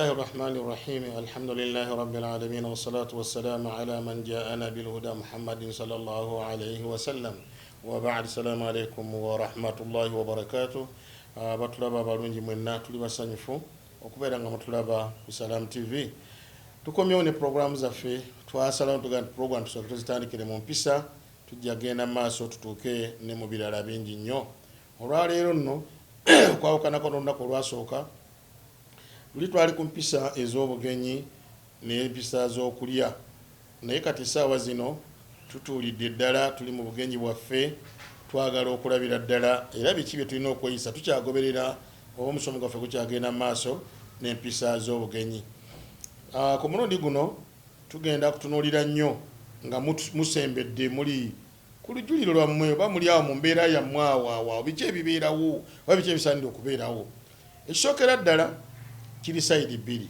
الله الرحمن الرحيم الحمد لله رب العالمين والصلاة والسلام على من جاءنا بالهدى محمد صلى الله عليه وسلم وبعد السلام عليكم ورحمة الله وبركاته batulaba balungi mwenna tuli basanyufu okubeera nga mutulaba ku Salam TV tukomyewo ne programu zaffe twasalawo tugenda program tusooke tuzitandikire mu mpisa tujja genda maaso tutuuke ne mu birala bingi nnyo olwaleero nno kwawukanako n'olunaku olwasooka luli twali ku mpisa ez'obugenyi n'empisa z'okulya naye kati essaawa zino tutuulidde ddala tuli mu bugenyi bwaffe twagala okulabira ddala era biki bye tulina okweyisa tukyagoberera oba omusomo gwaffe gukyagenda mu maaso n'empisa z'obugenyi. Ku mulundi guno tugenda kutunuulira nnyo nga musembedde muli ku lujjuliro lwammwe oba muli awo mu mbeera yammwe awo biki ebibeerawo oba biki ebisaanidde okubeerawo. Ekisookera ddala kiri sayidi bbiri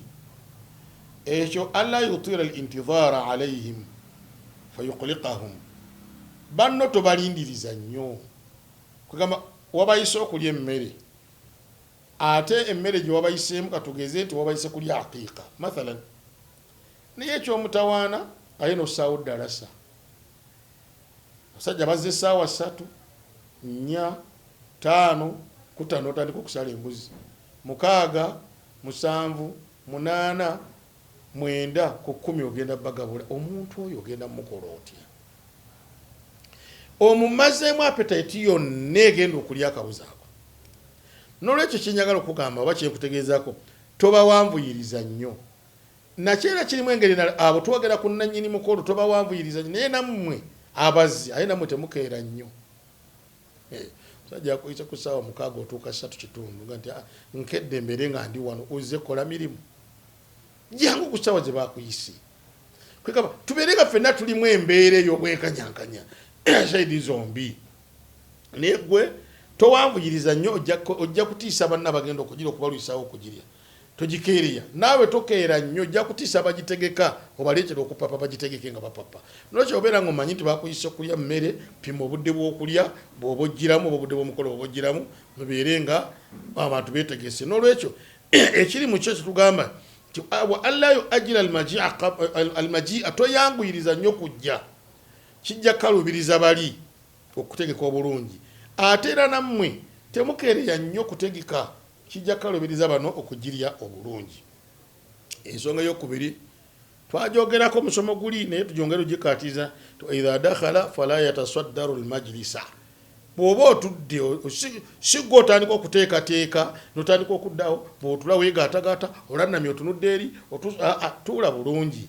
ekyo alla yutira al-intidhara alayhim fayuqliqahum banno tobalindiriza nnyo kugamba wabayise okulya emmere ate emmere gye wabayiseemu katugeze nti wabayise kulya aqiiqa mathalan naye ekyomutawaana aye nosaawo ddalasa abasajja bazze essaawa 3 4 5 kutano otandika okusala embuzi 6 7 8 9 ku 10 ogenda bagabula omuntu oyo ogenda mukola otya omumazeemu appetite yonna egenda okulya akabuzi ako n'olwekyo kyenyagala okugamba oba kyekutegeezaako tobawanvuyiriza nnyo nakyera kirimu engeri abo twogera ku nannyini mukolo tobawanvuyiriza nnyo naye nammwe abazzi aye nammwe temukeera nnyo sajja kuyisa ku ssaawa 6 otuuka 3 kitundu nga nti nkedde mbere nga ndi wano uzze kola mirimu jangu ku ssaawa gye bakuyise kwegamba tubeere nga ffenna tulimu embeera ey'obwenkanyankanya shahidi zombi naye gwe towanvuyiriza nnyo ojja kutiisa banna bagenda okugira okubalwisawo okugirya togikeereya naawe tokeera nnyo ojja kutiisa abagitegeka obaleetera okupapa bagitegeke nga bapapa nolwekyo obeera nga omanyi nti bakuyisa okulya mmere pima obudde bw'okulya bw'oba oggiramu oba obudde bw'omukolo bw'oba oggiramu mubeere nga abantu beetegese n'olwekyo ekiri mu kyo kitugamba nti wa alla yuajira almajia toyanguyiriza nnyo kujja kijja kalubiriza bali okutegeka obulungi ate era nammwe temukeereya nnyo kutegeka kijja kalubiriza bano okugirya obulungi. Ensonga y'okubiri twajogerako musomo guli naye tujongera ogikatiza idha dakhala fala yatasaddaru almajlisa bw'oba otudde sigwa otandika okuteekateeka notandika okuddawo bw'otula weegaatagaata olannamya otunudde eri tuula bulungi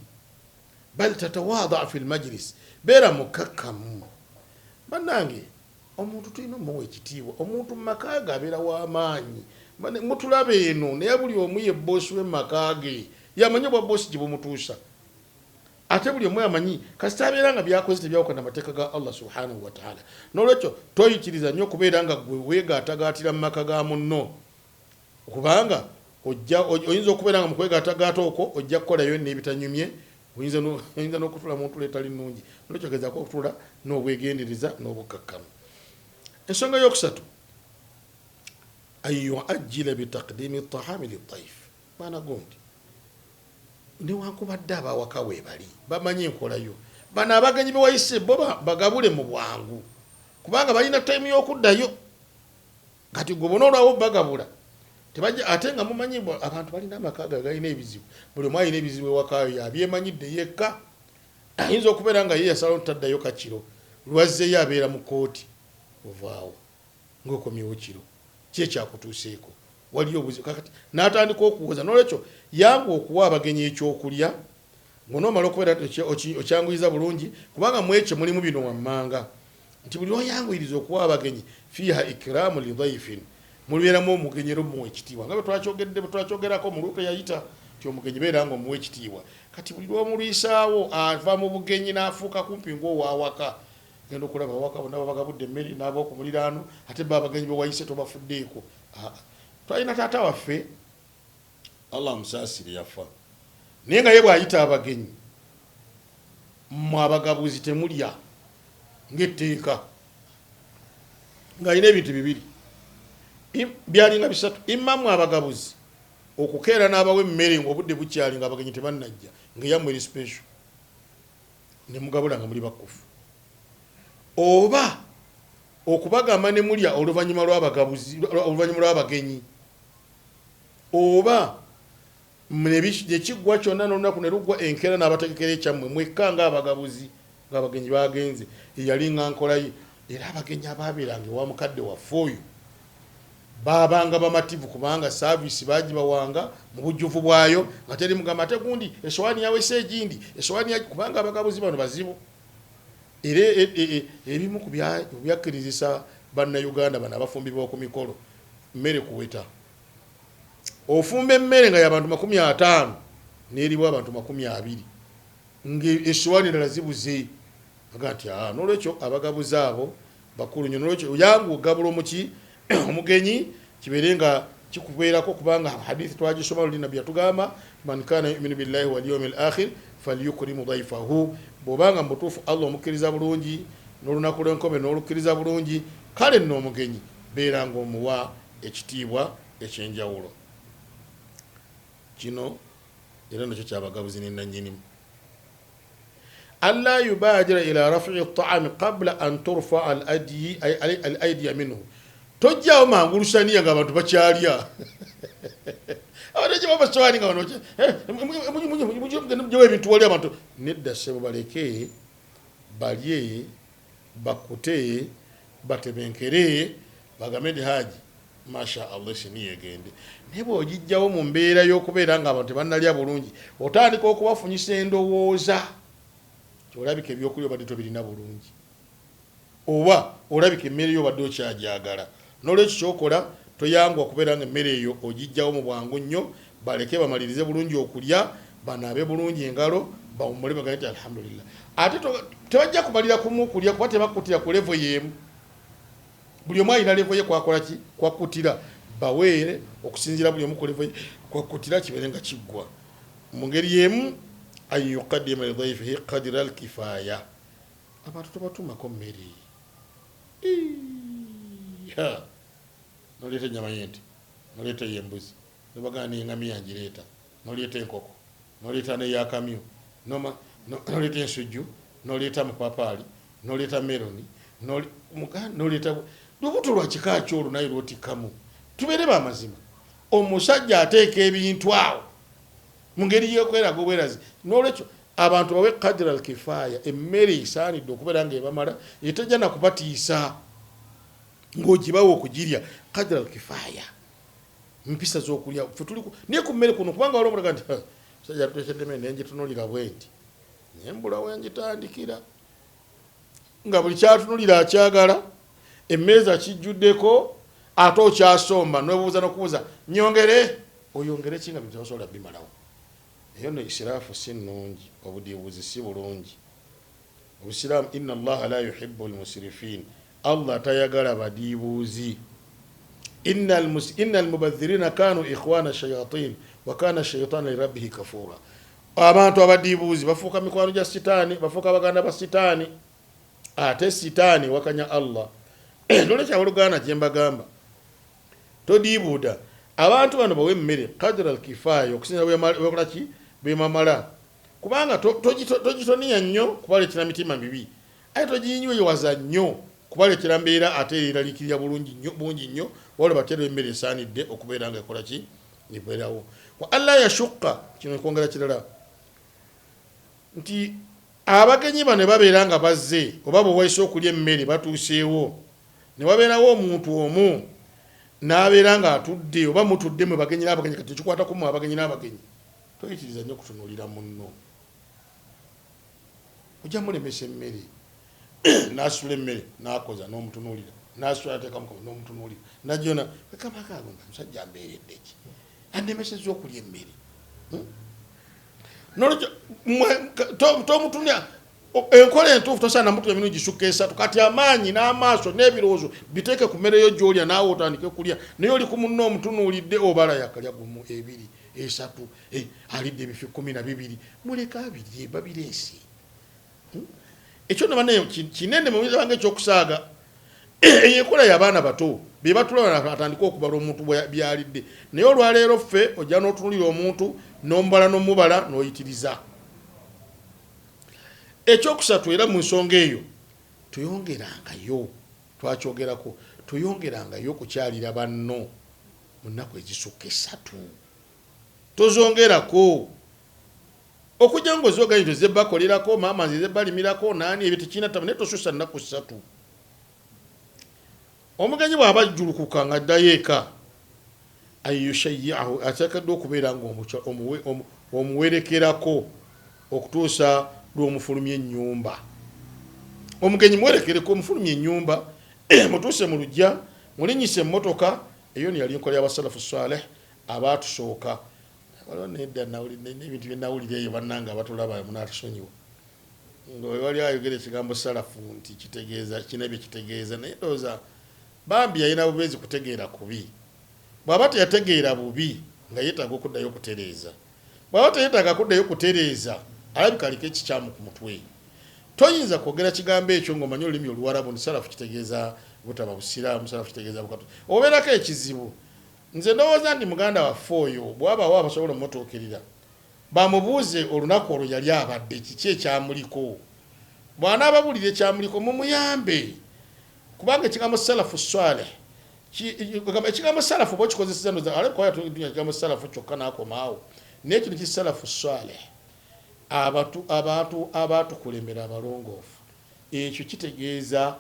bal tatawaada fi lmajlis beera mukakkamu bannange omuntu tulina omuwa ekitiibwa omuntu mu maka ge abeera w'amaanyi mutulaba eno naye buli omu ye boosi w'emaka ge yamanyi obwa boosi gye bumutuusa ate buli omu yamanyi kasita abeera nga byakoze tebyawukana amateeka ga Allah subhanahu wa ta'ala n'olwekyo toyikiriza nnyo okubeera nga gwe weegaatagaatira mu maka ga munno kubanga oyinza okubeera nga mu kwegaatagaata okwo ojja kukolayo n'ebitanyumye oyinza n'okutula mu ntula etali nnungi n'olwekyo gezaako okutula n'obwegendereza n'obukakkamu. Ensonga y'okusatu an yuajjila bitaqdimi ttahaami littayif baana gundi newankubadde abawaka weebali bamanyi enkolayo bano abagenyi bewayise bo bagabule mu bwangu kubanga balina tayimu y'okuddayo kati gwe bona olwawo bagabula tebajja ate nga mumanyi abantu balina amaka galina ebizibu buli omu alina ebizibu ewakayo yabyemanyidde yekka ayinza okubeera nga ye yasalawo ntaddayo kakiro lwazzeyo abeera mu kooti ovaawo ng'okomyewo kiro kyekyakutuuseeko waliyo obuzibu kakati n'atandika okuwoza n'olwekyo yangu okuwa abagenyi ekyokulya ng'onoomala okubeera okyanguyiza bulungi kubanga mu ekyo mulimu bino wammanga nti buli oyanguyiriza okuwa abagenyi fiiha ikiraamu lidayifin mulibeeramu omugenyi era omuwa ekitiibwa nga bwetwakyogerako mu luuka yayita nti omugenyi beera nga omuwa ekitiibwa kati buli lw'omulwisaawo ava mu bugenyi n'afuuka kumpi ng'owawaka genda okulaba awaka bonna babagabudde emmere n'ab'okumuliraano ate ba abagenyi bewayise tobafuddeeko twalina taata waffe Allah amusaasire yafa naye nga ye bw'ayita abagenyi mu abagabuzi temulya ng'etteeka ng'alina ebintu bibiri byalinga bisatu imamu abagabuzi okukeera n'abawe emmere ng'obudde bukyali ng'abagenyi tebannajja ng'eyammwe eri special ne mugabula nga muli bakufu, oba okubagamba ne mulya oluvannyuma lw'abagenyi, oba nekiggwa kyonna n'olunaku ne luggwa enkeera n'abategekera ekyammwe mwekka ng'abagabuzi ng'abagenyi bagenze, eyali nga nkolaye. Era abagenyi abaabeeranga ewa mukadde waffe oyo baabanga bamativu kubanga saaviisi baagibawanga mu bujjuvu bwayo nga teri mugamba ate gundi esowaani yawese egindi kubanga abagabuzi bano bazibu. Era ebimu ku byakkirizisa bannayuganda bano abafumbibwa ku mikolo mmere kuweta. Ofumba emmere nga y'abantu 50 n'eribwa abantu 20 ng'esowaani endala zibuze. Aga nti n'olwekyo abagabuzi abo bakulu nnyo, n'olwekyo yangu ogabula omugenyi kibeere nga kikubeerako kubanga hadithi twagisoma luli nabbi yatugamba man kana yuminu billahi wal yawmil akhir falyukrimu dhaifahu. Bw'obanga mu butuufu Allah omukkiriza bulungi n'olunaku lw'enkobe n'olukkiriza bulungi, kale nno omugenyi beera ng'omuwa ekitiibwa ekyenjawulo. Kino era nakyo kyabagabuzi n'ennannyinimu. alla yubadira ila raf'i at-ta'am qabla an turfa al-aydi minhu. Tojjawo mangulusaniya nga abantu bakyalya. Abaje baba swani nga banoche. Mujye ebintu wali abantu nedda sebo baleke balye bakute batebenkere bagamede haji masha Allah sini egende. Nebo ojijjawo mu mbeera y'okubeera nga abantu bannalya bulungi otandika okubafunyisa endowooza olabika ebyokulya badde tobirina bulungi oba olabika emmere yo badde okyajagala. N'olwekyo kyokola toyangwa kubeera nga emmere eyo ogijjawo mu bwangu nnyo baleke bamalirize bulungi okulya banaabe bulungi engalo bawummule bagane nti alhamdulillah. Ate tebajja kumalira kumu kulya kuba tebakutira ku levo y'emu. Buli omu alina levo ye kwakola ki kwakutira baweere okusinziira buli omu ku levo ye kwakutira kibeere nga kiggwa mu ngeri y'emu. An yuqaddima li dhayfihi qadra al-kifaya. Abantu tobatumako mmere. Noleta ennyama y'ente, noleta y'embuzi, nobagaa n'engamiya ngireeta, noleta enkoko, noleta n'eyakamyu, noleta ensujju, noleta amapapaali, noleta meloni, noleta lubuto lwa kika ky'olwo naye lw'otikkamu. Tubeere b'amazima. Omusajja ateeka ebintu awo mu ngeri y'okweraga obwerazi. N'olwekyo abantu bawe qadra al-kifaya, emmere esaanidde okubeera ng'ebamala etajja na kubatiisa ng'ogibawo okugirya. Qadra al-kifaya, mpisa z'okulya ffe tuli naye ku mmere kuno kubanga waliwo omulaga nti musajja atuteekedde emmere naye ngitunulira bwenti naye mbula wengitandikira nga buli kyatunulira akyagala emmeza akijjuddeko ate okyasomba n'obuuza n'okubuuza nyongere oyongere ki nga bintu osobola bimalawo. Eyo no israfu si nnungi, obudiibuzi si bulungi. Obusiraamu inna allaha la yuhibbu al-musrifin, Allah tayagala badiibuuzi. Inna al-mubadhirina kanu ikhwana shayatin wa kana shaytanu li rabbihi kafura. Abantu abadiibuuzi bafuuka mikwano gya sitaani, bafuuka baganda ba sitaani, ate sitaani wakanya Allah. Nolekya oluganda gye mbagamba todiibuuda abantu bano bawe emmere qadra al-kifaya okusinza bwekola ki bwemamala kubanga togitoniya nnyo kubalekera mitima mibi ate toginywewaza nnyo kubalekera mbeera ate eraliikirira bungi nnyo waliwo batera emmere esaanidde okubeera nga ekola ki ebeerawo. Wa alla yashukka, kino ekwongera kirala nti abagenyi bano babeera nga bazze oba bwewaise okulya emmere batuuseewo ne wabeerawo omuntu omu n'abeera nga atudde oba mutudde mwe bagenyi n'abagenyi kati kikwata ku mwe abagenyi n'abagenyi toyitiriza nnyo kutunuulira munno. Ojja mulemesa emmere n'asula emmere n'akoza n'omutunuulira n'asula ateekamu n'omutunuulira najjona kamakaago nga musajja ambeeredde ki andemesezza okulya emmere. Nolwekyo tomutunya enkola entuufu tosaana mutu emirundi gisukka 3 kati amaanyi n'amaaso n'ebirowoozo biteeke ku mmere yo gy'olya naawe otandike kulya naye oli ku munno omutunuulidde obala yakalya gumu 2 3 alidde ebifi 12 muleka abirye babireese. Ekyo nabanayo kinene mu buyinza bange ekyokusaaga eyo enkola y'abaana bato bibatulaba atandika okubala omuntu byalidde naye olwaleero ffe ojja n'otunulira omuntu n'omubala n'omubala n'oyitiriza ekyokusatu era mu nsonga eyo tuyongerangayo twakyogerako tuyongerangayo okukyalira banno mu nnaku ezisukka 3 tozongerako okujja ng'ozoganyito zebbakolerako maama nze zebbalimirako naani ebyo tekinatama naye tosusa nnaku 3 omugenyi bw'aba ajjulukuka nga addayo eka ayushayyahu ateekeddwa okubeera ng'omuwerekerako okutuusa lw'omufulumya ennyumba omugenyi muwerekereko omufulumya ennyumba mutuuse mu lujja mulinyise emmotoka eyo niyali nkola y'abasalafu saleh abaatusooka waliwo nedda n'ebintu bye nawulira eyo bannanga abatulaba munaatusonyiwa wali ayogera ekigambo salafu nti kitegeeza kina bye kitegeeza naye ndowooza bambi yalina bubeezi kutegeera kubi bw'aba teyategeera bubi nga yeetaaga okuddayo okutereeza bw'aba teyeetaaga kuddayo kutereeza alabika aliko ekikyamu ku mutwe toyinza kwogera kigambo ekyo ng'omanyi olulimi oluwarabu nti salafu kitegeeza butaba busiraamu salafu kitegeeza bukatu obeerako ekizibu nze ndowooza nti muganda waffe oyo bw'abaawo abasobola omutuukirira bamubuuze olunaku olwo yali abadde kiki ekyamuliko bw'anaababulira ekyamuliko mumuyambe kubanga ekigambo salafu saleh ekigambo salafu bwokikozeseza ekigambo salafu kyokka n'akomaawo naye kino kisalafu saleh abantu abaatukulembera abalongoofu ekyo kitegeeza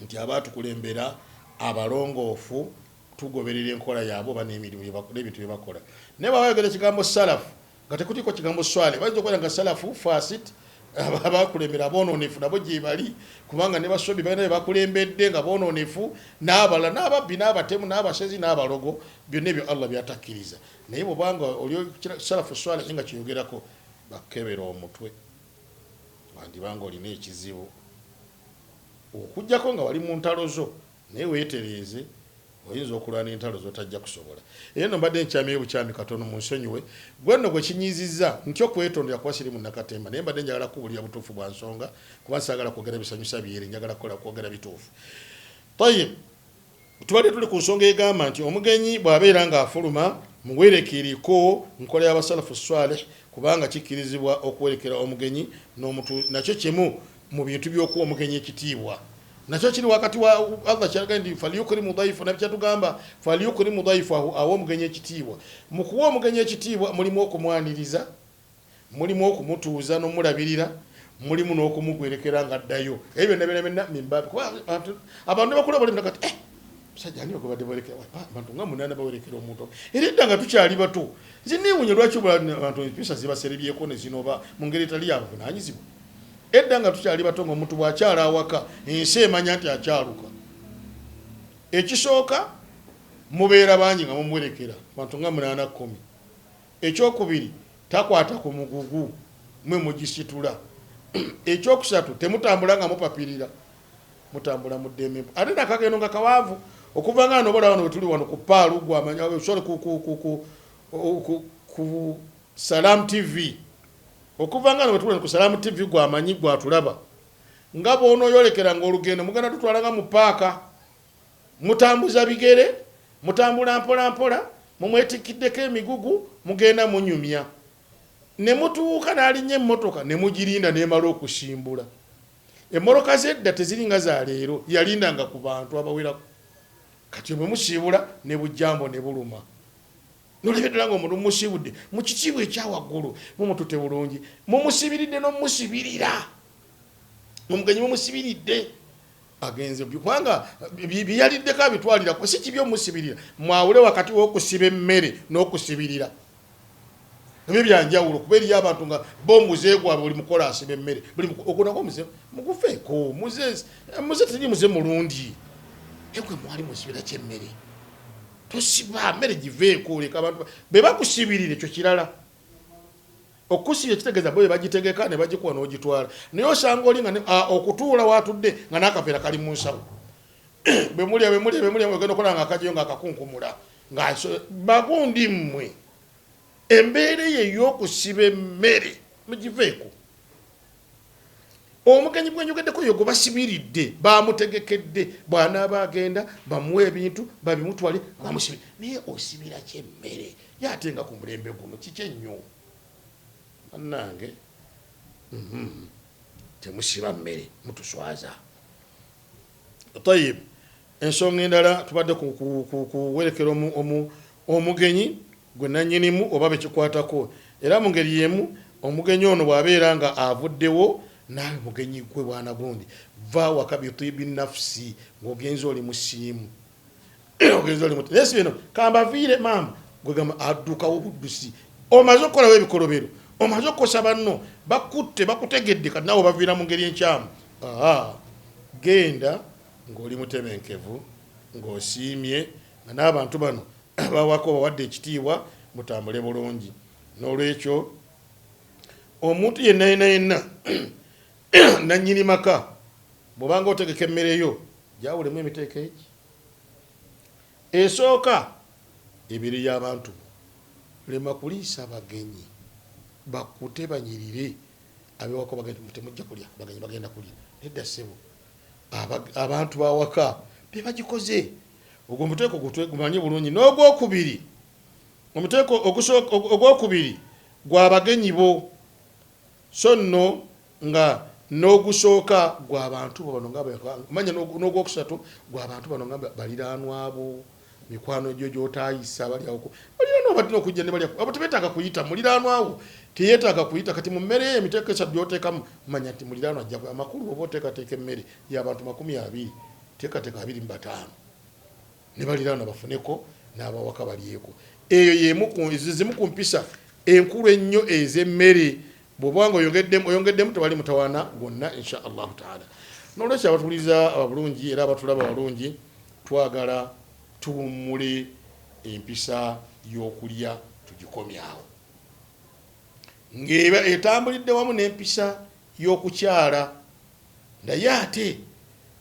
nti abaatukulembera abalongoofu tugoberera enkola yaabwe oba n'emirimu n'ebintu bye bakola naye bw'abayogera ekigambo salafu nga tekutiko kigambo swale bayinza okubeera nga salafu fasit abakulembera aboononefu nabo gye bali kubanga ne basobi balina bye bakulembedde nga boononefu n'abala n'ababbi n'abatemu n'abasezi n'abalogo byonna ebyo Allah byatakkiriza naye bw'obanga oli salafu swale nga kiyogerako bakebera omutwe wandibanga olina ekizibu okujjako nga wali mu ntalo zo naye weetereeze oyinza okulwana entalo zotajja kusobola era no mbadde nkyamyeyo bukyami katono mu nsonyiwe gwe nno gwe kinyiizizza nti okwetondera kuba siri mu nakatemba naye mbadde njagala kuwulira butuufu bwa nsonga kuba nsaagala kwogera bisanyusa byeri njagala kukola kwogera bituufu tayib tubadde tuli ku nsonga egamba nti omugenyi bw'abeera ng'afuluma muwerekereko nkola y'abasalafu swaleh kubanga kikkirizibwa okuwerekera omugenyi n'omuntu nakyo kimu mu bintu by'okuwa omugenyi ekitiibwa nakyo kiri wakati wa Allah kyalaga ndi falyukrimu dhaifu nabyo kyatugamba falyukrimu dhaifu awo omugenyi ekitiibwa mu kuwa omugenyi ekitiibwa mulimu okumwaniriza mulimu okumutuuza n'omulabirira mulimu n'okumugwerekera nga addayo ebyo nebena mimbabi abantu bakula bali nakati musajja ani okubadde borekera abantu nga munana bawerekera omuntu era edda nga tukyali bato ziniwunye lwaki abantu empisa zibaserebyeko ne zinoba mu ngeri etali yabuvunaanyizibwa edda nga tukyali bato ng'omuntu bw'akyala awaka ensi emanya nti akyaluka ekisooka mubeera bangi nga mumuwerekera bantu nga 8-10 ekyokubiri takwata ku mugugu mwe mugisitula ekyokusatu temutambula nga mupapirira mutambula mu ddembe ate nakagendo nga kawaavu okuva nga nobola wano wetuli wano ku paalu gwamanya sole ku Salam TV okuva nga wetuli ku Salam TV gwamanyi gwatulaba nga bono yolekera nga olugendo muganda tutwala nga mu paaka mutambuza bigere mutambula mpola mpola mumwetikiddeko emigugu mugenda munyumya ne mutuuka n'alinnya emmotoka ne mugirinda n'emala okusimbula emmoloka z'edda teziringa za leero yalindanga ku bantu abawerako kati bwe musiibula ne bujjambo ne buluma nolebedera nga omuntu musiibudde mu kitiibwa ekyawaggulu mumutute bulungi mumusibiridde n'omusibirira omugenyi mumusibiridde agenze kubanga byaliddeko abitwalirako si kibi omusibirira mwawule wakati w'okusiba emmere n'okusibirira ebyo byanjawulo kuba eriyo abantu nga bomuze gwabwe buli mukola asiba emmere buli okunako muze mugufeeko muze teri muze mulundi ekwe mwali musibira kyemmere tosiba mmere giveeko leka abantu be bakusibirira ekyo kirala okusibira ekitegeeza bo bagitegeka ne bagikuwa n'ogitwala naye osanga oli nga okutuula watudde nga n'akaveera kali mu nsawo bemulya ogenda okola nga akajeyo nga akakunkumula nga bagundi mmwe embeera ye y'okusiba emmere mugiveeko omugenyi gwenjogeddeko yo gwe basibiridde bamutegekedde bw'anaaba agenda bamuwa ebintu babimutwale bamusibire naye osibira kyemmere yate nga ku mulembe guno kikennyo bannange temusiba mmere mutuswaza tayib ensonga endala tubadde kuwerekera omugenyi gwe nannyinimu oba bekikwatako era mu ngeri yemu omugenyi ono bw'abeera nga avuddewo naawe mugenyi gwe bwana gundi va waka bitibi nafsi ng'ogenza oli musiimu ogenza oli muti nesi bino kambaviire maama gwegamba addukawo buddusi omaze okukolawo ebikolobero omaze okukosa banno bakutte bakutegedde kati naawe baviira mu ngeri enkyamu genda ng'oli mutebenkevu ng'osiimye nga n'abantu bano bawako bawadde ekitiibwa mutambule bulungi n'olwekyo omuntu yenna nannyini maka bw'obanga otegeka emmere yo gyawulemu emiteeko egi esooka ebiri y'abantu lema kuliisa bagenyi bakute banyirire abewaka bagenda temujja kulya bagenyi bagenda kulya nedda ssebo abantu bawaka bebagikoze ogwo omuteeko gumanye bulungi n'ogwokubiri omuteeko ogwokubiri gw'abagenyi bo so nno nga n'ogusooka gw'abantu bano manya n'ogwokusatu gw'abantu bano nga baliraanwabo mikwano gyo gy'otaayisa baliraanwa badina okujja ne balya abo tebeetaaga kuyita muliraanwawo teyeetaaga kuyita kati mu mmere emiteeko esatu gy'oteekamu manya nti muliraanwa ajja amakulu oba oteekateeka emmere y'abantu 20 teekateeka 25 ne baliraanwa bafuneko n'abawaka balyeko eyo zimu ku mpisa enkulu ennyo ez'emmere bw'obanga oyongeddemu tebali mutawaana gwonna insha allahu taala n'olwekyo abatuwuliriza abulungi era abatulaba abalungi twagala tuwummule empisa y'okulya tugikomyawo ng'eba etambulidde wamu n'empisa y'okukyala naye ate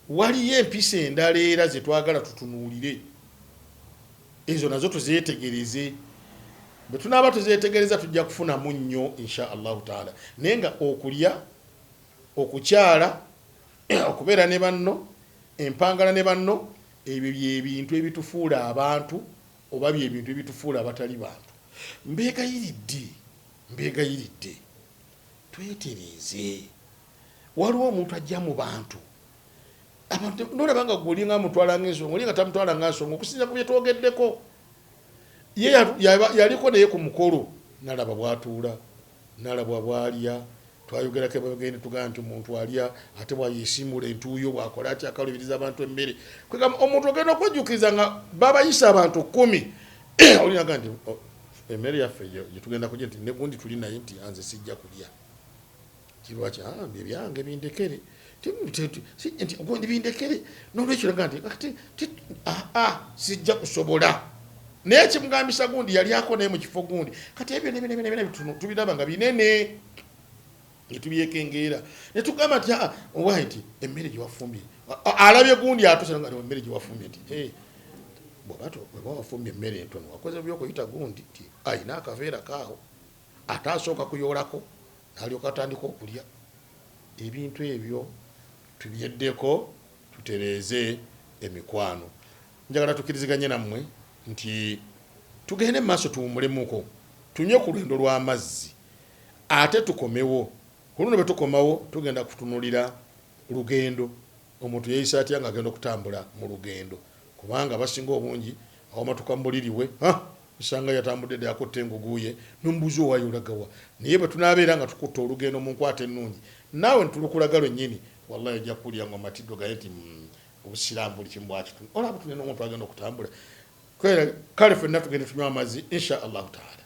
waliyo empisa endala era ze twagala tutunuulire ezo nazo tuzeetegereze bwe tunaaba tuzeetegereza tujja kufunamu nnyo insha allahu taala naye nga okulya okukyala okubeera ne banno empangala ne banno ebyo byebintu ebitufuula abantu oba byebintu ebitufuula abatali bantu mbegayiridde twetereeze waliwo omuntu ajja mu bantu abantu nolabanga gwolinga mutwala ng'ensonga oli nga tamutwala ng'ensonga okusinza ku bye twogeddeko ye yaliko naye ku mukolo nalaba bwatuula nalaba bwalya twayogerako bagende tugamba nti omuntu alya ate bwayesimula entuuyo bwakola atya akalubiriza abantu emmere kwegamba omuntu ogenda okwejjukiriza nga babayisa abantu 10 olinaga nti emmere yaffe gyetugenda kulya nti negundi tuli naye nti anze sijja kulya kirwaki bye byange bindekere nti ogundi bindekere n'olwekyo laga nti sijja kusobola naye kimugambisa gundi yalyako naye mu kifo gundi kati ebyo nebyo tubiraba nga binene netubyekengeera netugamba nti owaye nti emmere gyewafumbye alabye gundi atuse nga emmere gyewafumbye nti bweba wafumbye emmere entono wakoze byokuyita gundi ti ayina akaveera kaawo ataasooka kuyoolako nalyoka atandika okulya ebintu ebyo tubyeddeko tutereeze emikwano njagala tukiriziganye nammwe nti tugende mu maaso tuwummulemuko tunywe ku lwendo lw'amazzi ate tukomewo kuluno bwe tukomawo tugenda kutunulira lugendo omuntu yeeyisa atya nga agenda okutambula mu lugendo kubanga abasinga obungi awamatuka mbuliriwe usanga yatambudde dde yakotta enguguye n'ombuuza owayo olagawa naye bwe tunaabeera nga tukutta olugendo mu nkwata ennungi naawe ntulukulaga lwennyini wallahi ojja kuwulira ngo amatiddo gaye nti obusiraamu buli kimu bwakituni olaba tunena omuntu agenda okutambula kale ffenna tugende tunywa amazzi insha allahu taala